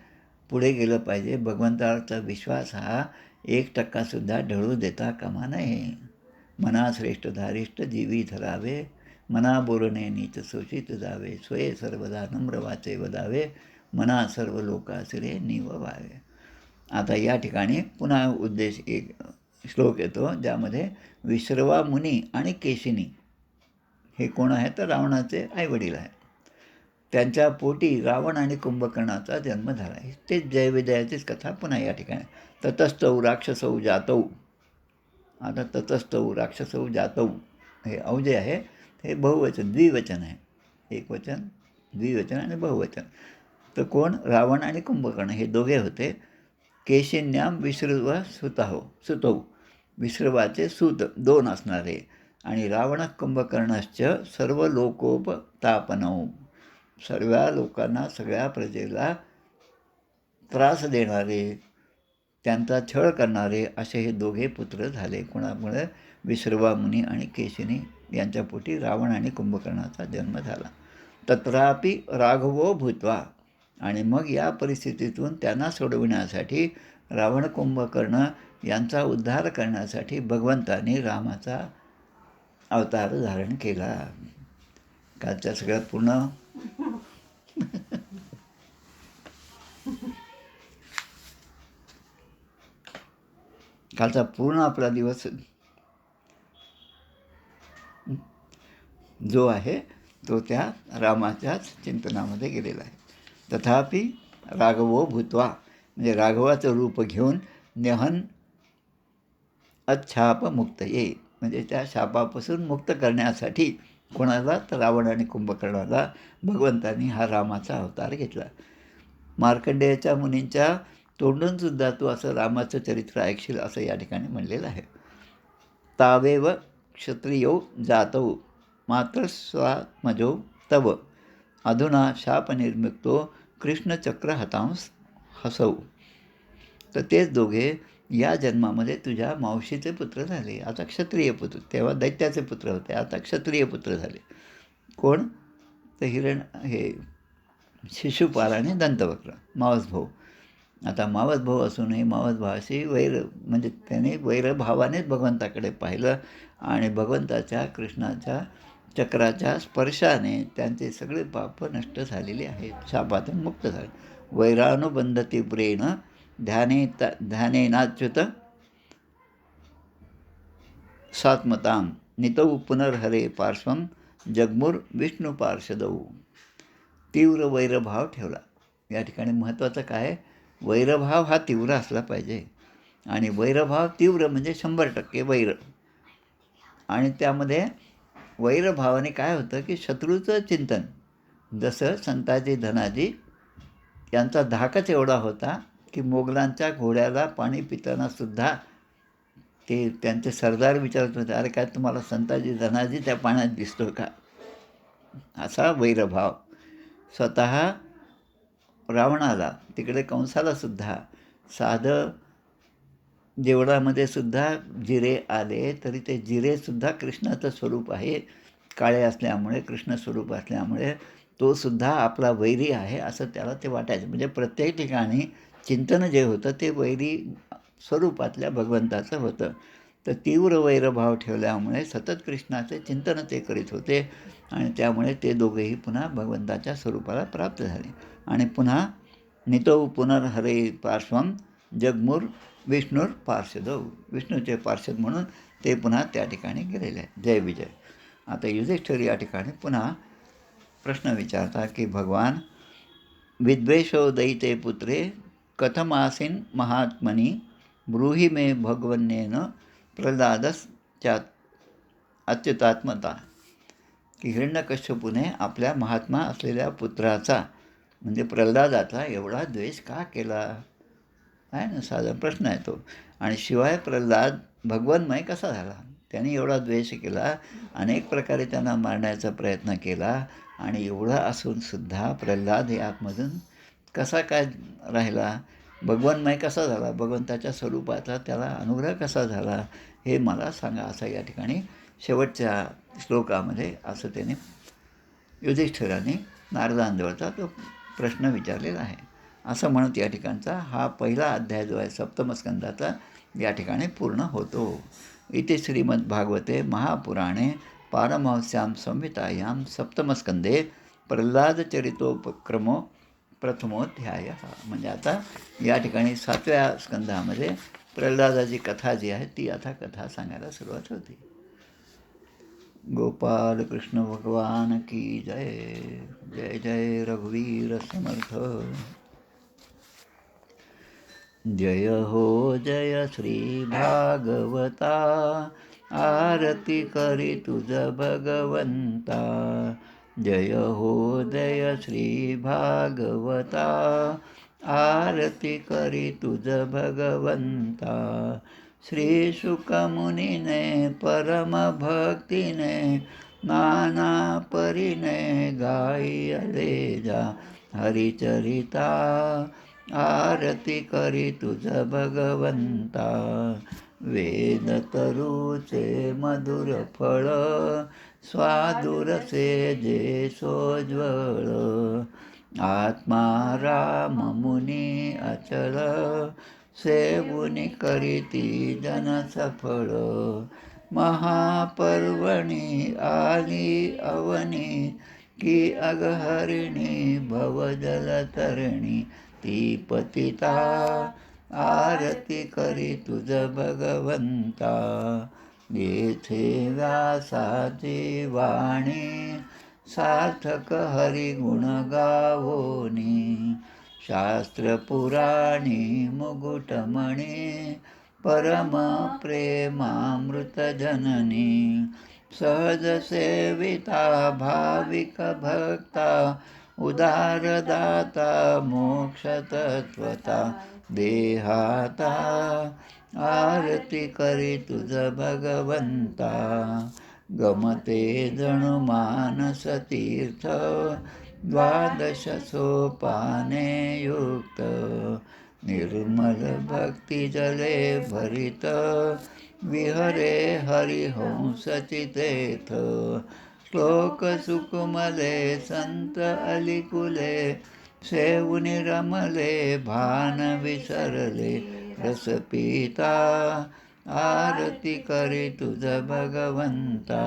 पुढे गेलं पाहिजे. भगवंताचा विश्वास हा 1% ढळू देता कामा नये. मना श्रेष्ठ धारिष्ठ जीवी धरावे, मना बोलणे नीच शोषित जावे, स्वये सर्वदा नम्र वाचे वदावे, मना सर्व लोकासिरे नीव व्हावे. आता या ठिकाणी पुन्हा उद्देश एक श्लोक येतो ज्यामध्ये विश्रवा मुनी आणि केशिनी हे कोण आहेत तर रावणाचे आईवडील आहेत. त्यांच्या पोटी रावण आणि कुंभकर्णाचा जन्म झाला आहे. तेच जयविजयाचीच कथा पुन्हा या ठिकाणी. ततस्तौ राक्षसौ जातौ. आता ततस्तौ राक्षसौ जातौ हे अव्यय आहे, हे बहुवचन द्विवचन आहे. एक वचन, द्विवचन आणि बहुवचन. तर कोण रावण आणि कुंभकर्ण हे दोघे होते. केशिन्याम विश्रव सुतौ, विश्रवाचे सूत 2 असणारे, आणि रावण कुंभकर्णश्च सर्व लोकोपतापनौ, सर्व लोकांना सगळ्या प्रजेला त्रास देणारे, त्यांचा छळ करणारे असे हे दोघे पुत्र झाले. कोणामुळे विश्रवा मुनी आणि केशिनी यांच्या पोटी रावण आणि कुंभकर्णाचा जन्म झाला. तत्रापि राघवो भूत्वा, आणि मग या परिस्थितीतून त्यांना सोडविण्यासाठी रावण कुंभकर्ण यांचा उद्धार करण्यासाठी भगवंताने रामाचा अवतार धारण केला. कालच्या सगळ्यात पूर्ण कालचा पूर्ण आपला दिवस जो आहे तो त्या रामाच्याच चिंतनामध्ये गेलेला आहे. तथापि राघवो भूत्वा म्हणजे राघवाचं रूप घेऊन नेहन अच्छाप मुक्त ये म्हणजे त्या शापापासून मुक्त करण्यासाठी कोणाला तर रावण आणि कुंभकर्णाला भगवंतांनी हा रामाचा अवतार घेतला. मार्कंडेयाच्या मुनींच्या तोंडूनसुद्धा तू असं रामाचं चरित्र ऐकशील असं या ठिकाणी म्हणलेलं आहे. तावेव क्षत्रियो जातौ मात्र स्वात्मजो तव अधुना शापनिर्मुक्तो कृष्णचक्र हतांस हसौ. तर तेच दोघे या जन्मामध्ये तुझ्या मावशीचे पुत्र झाले. आता क्षत्रिय पुत्र, तेव्हा दैत्याचे पुत्र होते, आता क्षत्रिय पुत्र झाले. कोण? तर हे शिशुपाल आणि दंतवक्र मावस भाऊ. आता मावस भाऊ असूनही मावस भावाशी म्हणजे त्याने वैरभावानेच भगवंताकडे पाहिलं आणि भगवंताच्या कृष्णाच्या चक्राच्या स्पर्शाने त्यांचे सगळे पाप नष्ट झालेले आहेत, शापातून मुक्त झाले. वैरानुबंधती प्रेण ध्यानेनाच्युत सात्मतां नितौ पुनर्हरे पार्श्वं जगमुर विष्णू पार्षदौ. तीव्र वैरभाव ठेवला. या ठिकाणी महत्त्वाचं काय? वैरभाव हा तीव्र असला पाहिजे. आणि वैरभाव तीव्र म्हणजे 100% वैर. आणि त्यामध्ये वैरभावाने काय होतं की शत्रूचं चिंतन, जसं संताजी धनाजी यांचा धाकच एवढा होता की मोगलांच्या घोड्याला पाणी पितानासुद्धा ते त्यांचे सरदार विचारत होते, अरे काय तुम्हाला संताजी धनाजी त्या पाण्यात दिसतो का? असा वैरभाव. स्वतः रावणाला, तिकडे कंसालासुद्धा साधं जेवणामध्ये सुद्धा जिरे आले तरी ते जिरेसुद्धा कृष्णाचं स्वरूप आहे. काळे असल्यामुळे, कृष्ण स्वरूप असल्यामुळे तो सुद्धा आपला वैरी आहे असं त्याला ते वाटायचं. म्हणजे प्रत्येक ठिकाणी चिंतन जे होतं ते वैरी स्वरूपातल्या भगवंताचं होतं. तर तीव्र वैरभाव ठेवल्यामुळे सतत कृष्णाचे चिंतन ते करीत होते आणि त्यामुळे ते दोघेही पुन्हा भगवंताच्या स्वरूपाला प्राप्त झाले. आणि पुन्हा नितौ पुनर्हरे पार्श्वं जगमुर विष्णूर पार्षदौ, विष्णूचे पार्षद म्हणून ते पुन्हा त्या ठिकाणी गेलेले आहेत. जय विजय. आता युधिष्ठिर या ठिकाणी पुन्हा प्रश्न विचारता की भगवान विद्वेषो दयिते पुत्रे कथमासीन महात्मनी ब्रूहि मे भगवन्येन प्रल्हादश्चात अच्युतात्मता. की हिरण्यकश्यपूने आपल्या महात्मा असलेल्या पुत्राचा म्हणजे प्रल्हादाचा एवढा द्वेष का केला आहे ना, साधा प्रश्न आहे तो. आणि शिवाय प्रल्हाद भगवन्मय कसा झाला? त्यांनी एवढा द्वेष केला, अनेक प्रकारे त्यांना मारण्याचा प्रयत्न केला आणि एवढा असूनसुद्धा प्रल्हाद हे आतमधून कसा काय राहिला? भगवन्मय कसा झाला? भगवंताच्या स्वरूपाचा त्याला अनुग्रह कसा झाला हे मला सांगा, असं या ठिकाणी शेवटच्या श्लोकामध्ये असं त्याने युधिष्ठिराने नारदांजवळचा तो प्रश्न विचारलेला आहे. असं म्हणत या ठिकाणचा हा पहिला अध्याय जो आहे सप्तमस्कंदाचा या ठिकाणी पूर्ण होतो. इति श्रीमद्भागवते महापुराणे पारमहंस्यां संहितायां सप्तमस्कंदे प्रल्हादचरितोपक्रमो प्रथमोध्याय. म्हणजे आता या ठिकाणी 7व्या स्कंदामध्ये प्रल्हादाची कथा जी आहे ती आता कथा सांगायला सुरुवात होती. गोपाल कृष्ण भगवान की जय. जय जय रघुवीर समर्थ. जय हो जय श्री भागवता, आरती करी तुझ भगवंता. जय हो जय श्री भागवता, आरती करी तुझ भगवंता. श्री शुकमुनीने परम भक्तीने नाना परीने गायले जा हरिचरिता. आरती करी तुझ भगवंता. वेद तरुचे मधुर फळ, स्वादुरसे जे सोज्वळ. आत्मा राम मुनी अचल, सेवुनी करीती जन सफळ. महापर्वणी आली अवनी, की अगहरिणी भवजलतरणी. ती पतिता आरती करी तुझ भगवंता. येथे व्यासाची वाणी सार्थक हरिगुण गावोनी. शास्त्र पुराणी मुकुटमणी परम प्रेमामृत जननी. सहज सेविता भाविक भक्ता उदारदाता मोक्षतत्वता देहाता. आरती करी तुझ भगवंता. गमते जणू मानस तीर्थ 12 सोपाने युक्त. निर्मल भक्ती जले भरित विहरे हरिहंस चितेथ. श्लोक सुकुमले संत अलिकुले सेवुनि रमले भान विसरले रस पिता. आरती करी तुझ भगवंता.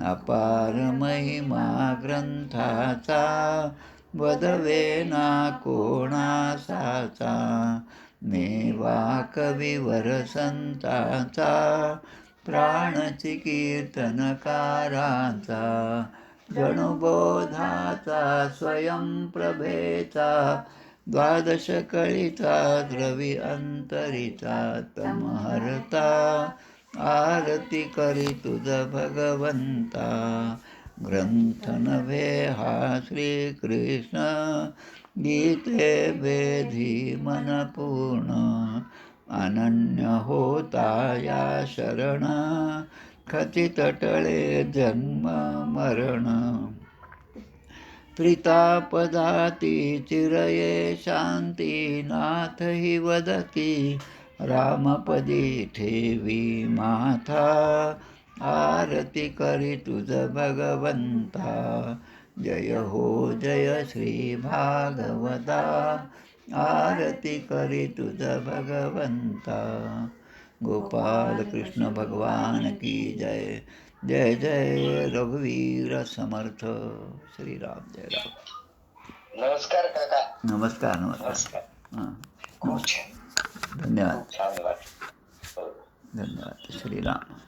अपार महिमा ग्रंथाचा वदवे ना कोणासाचा. मेवा कविवर संताचा प्राणची कीर्तनकाराचा. जणुबोधाचा स्वयंप्रभेचा 12 कळीचा द्रवी अंतरिचा तमहरता. आरती करी तुझ भगवंता. ग्रंथ नव्हे हा श्रीकृष्ण गीते वेधी मन पूर्ण. अनन्य होता या शरण खचित टळे जन्म मरण. प्रीतापदाती चिरये शांती नाथ हि वदती रामपदी ठेवी माथा. आरती करी तुझ भगवंता. जय हो जय श्री भागवता. आरती करी तुझ भगवंता. गोपाल कृष्ण भगवान की जय. जय जय रघुवीर समर्थ. श्रीराम जय राम. नमस्कार काका. नमस्कार नमस्कार. हां, खूप छान, धन्यवाद खूप छान वाटलं. धन्यवाद. श्रीराम.